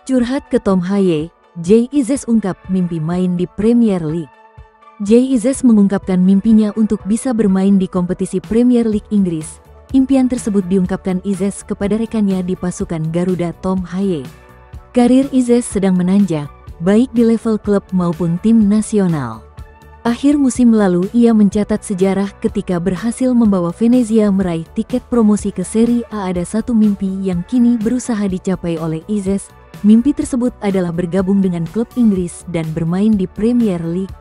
Curhat ke Tom Haye, Jay Izzes ungkap mimpi main di Premier League. Jay Izzes mengungkapkan mimpinya untuk bisa bermain di kompetisi Premier League Inggris. Impian tersebut diungkapkan Izzes kepada rekannya di pasukan Garuda Tom Haye. Karir Izzes sedang menanjak, baik di level klub maupun tim nasional. Akhir musim lalu ia mencatat sejarah ketika berhasil membawa Venezia meraih tiket promosi ke Serie A. Ada satu mimpi yang kini berusaha dicapai oleh Izzes. Mimpi tersebut adalah bergabung dengan klub Inggris dan bermain di Premier League.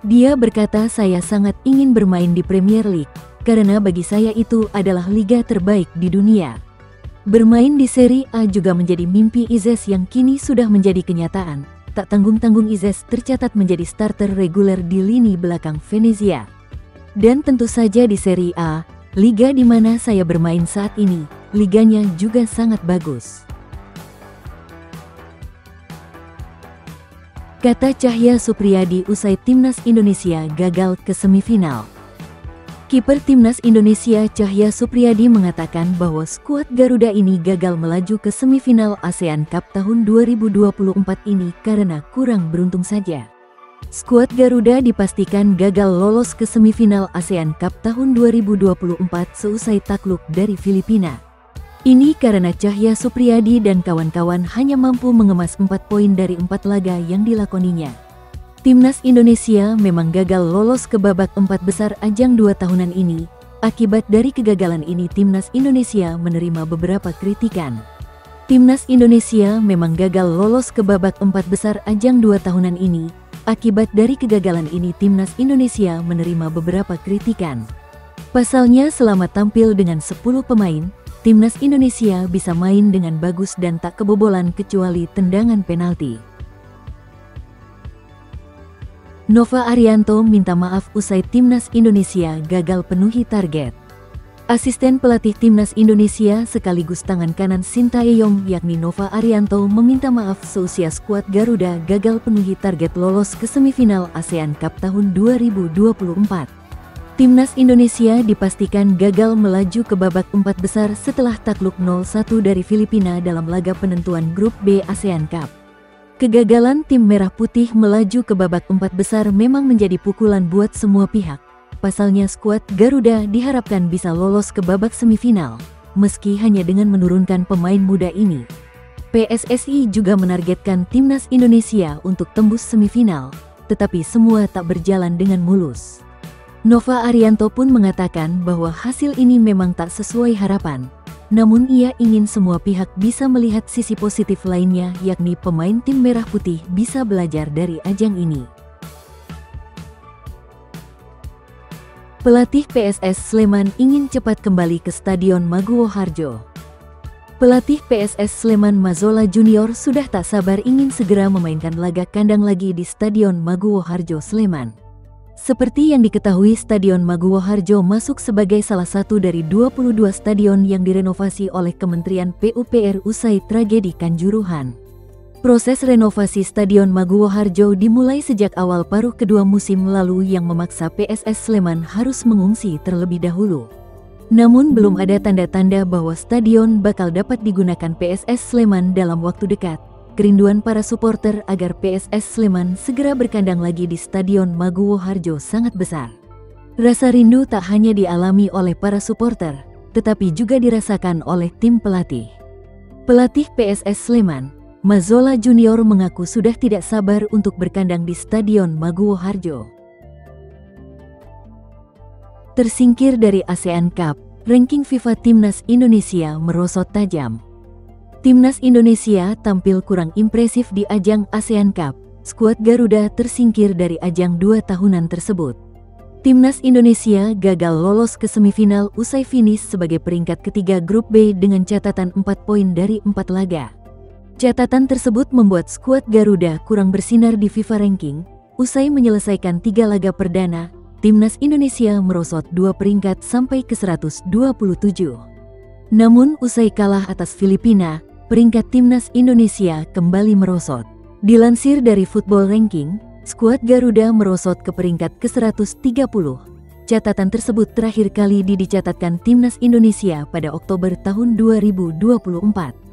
Dia berkata, "Saya sangat ingin bermain di Premier League, karena bagi saya itu adalah liga terbaik di dunia." Bermain di Serie A juga menjadi mimpi Izzes yang kini sudah menjadi kenyataan. Tak tanggung-tanggung Izzes tercatat menjadi starter reguler di lini belakang Venezia. Dan tentu saja di Serie A, liga di mana saya bermain saat ini, liganya juga sangat bagus. Kata Cahya Supriyadi usai Timnas Indonesia gagal ke semifinal. Kiper Timnas Indonesia Cahya Supriyadi mengatakan bahwa skuad Garuda ini gagal melaju ke semifinal ASEAN Cup tahun 2024 ini karena kurang beruntung saja. Skuad Garuda dipastikan gagal lolos ke semifinal ASEAN Cup tahun 2024 seusai takluk dari Filipina. Ini karena Cahya Supriyadi dan kawan-kawan hanya mampu mengemas 4 poin dari 4 laga yang dilakoninya. Timnas Indonesia memang gagal lolos ke babak 4 besar ajang 2 tahunan ini. Akibat dari kegagalan ini Timnas Indonesia menerima beberapa kritikan. Timnas Indonesia memang gagal lolos ke babak 4 besar ajang 2 tahunan ini. Akibat dari kegagalan ini Timnas Indonesia menerima beberapa kritikan. Pasalnya selama tampil dengan 10 pemain, Timnas Indonesia bisa main dengan bagus dan tak kebobolan kecuali tendangan penalti. Nova Arianto minta maaf usai Timnas Indonesia gagal penuhi target. Asisten pelatih Timnas Indonesia sekaligus tangan kanan Sintayong yakni Nova Arianto meminta maaf seusia skuad Garuda gagal penuhi target lolos ke semifinal ASEAN Cup tahun 2024. Timnas Indonesia dipastikan gagal melaju ke babak 4 besar setelah takluk 0-1 dari Filipina dalam laga penentuan grup B ASEAN Cup. Kegagalan tim Merah Putih melaju ke babak 4 besar memang menjadi pukulan buat semua pihak. Pasalnya skuad Garuda diharapkan bisa lolos ke babak semifinal, meski hanya dengan menurunkan pemain muda ini. PSSI juga menargetkan Timnas Indonesia untuk tembus semifinal, tetapi semua tak berjalan dengan mulus. Nova Arianto pun mengatakan bahwa hasil ini memang tak sesuai harapan. Namun ia ingin semua pihak bisa melihat sisi positif lainnya yakni pemain tim Merah Putih bisa belajar dari ajang ini. Pelatih PSS Sleman ingin cepat kembali ke Stadion Maguwo Harjo. Pelatih PSS Sleman Mazola Junior sudah tak sabar ingin segera memainkan laga kandang lagi di Stadion Maguwo Harjo Sleman. Seperti yang diketahui, Stadion Maguwo Harjo masuk sebagai salah satu dari 22 stadion yang direnovasi oleh Kementerian PUPR usai tragedi Kanjuruhan. Proses renovasi Stadion Maguwo Harjo dimulai sejak awal paruh kedua musim lalu yang memaksa PSS Sleman harus mengungsi terlebih dahulu. Namun belum ada tanda-tanda bahwa stadion bakal dapat digunakan PSS Sleman dalam waktu dekat. Kerinduan para supporter agar PSS Sleman segera berkandang lagi di Stadion Maguwo Harjo sangat besar. Rasa rindu tak hanya dialami oleh para supporter, tetapi juga dirasakan oleh tim pelatih. Pelatih PSS Sleman, Mazola Junior mengaku sudah tidak sabar untuk berkandang di Stadion Maguwo Harjo. Tersingkir dari ASEAN Cup, ranking FIFA Timnas Indonesia merosot tajam. Timnas Indonesia tampil kurang impresif di ajang ASEAN Cup. Skuad Garuda tersingkir dari ajang 2 tahunan tersebut. Timnas Indonesia gagal lolos ke semifinal usai finish sebagai peringkat ketiga grup B dengan catatan 4 poin dari 4 laga. Catatan tersebut membuat skuad Garuda kurang bersinar di FIFA ranking. Usai menyelesaikan 3 laga perdana, Timnas Indonesia merosot 2 peringkat sampai ke 127. Namun usai kalah atas Filipina, peringkat Timnas Indonesia kembali merosot. Dilansir dari Football Ranking, skuad Garuda merosot ke peringkat ke-130. Catatan tersebut terakhir kali dicatatkan Timnas Indonesia pada Oktober tahun 2024.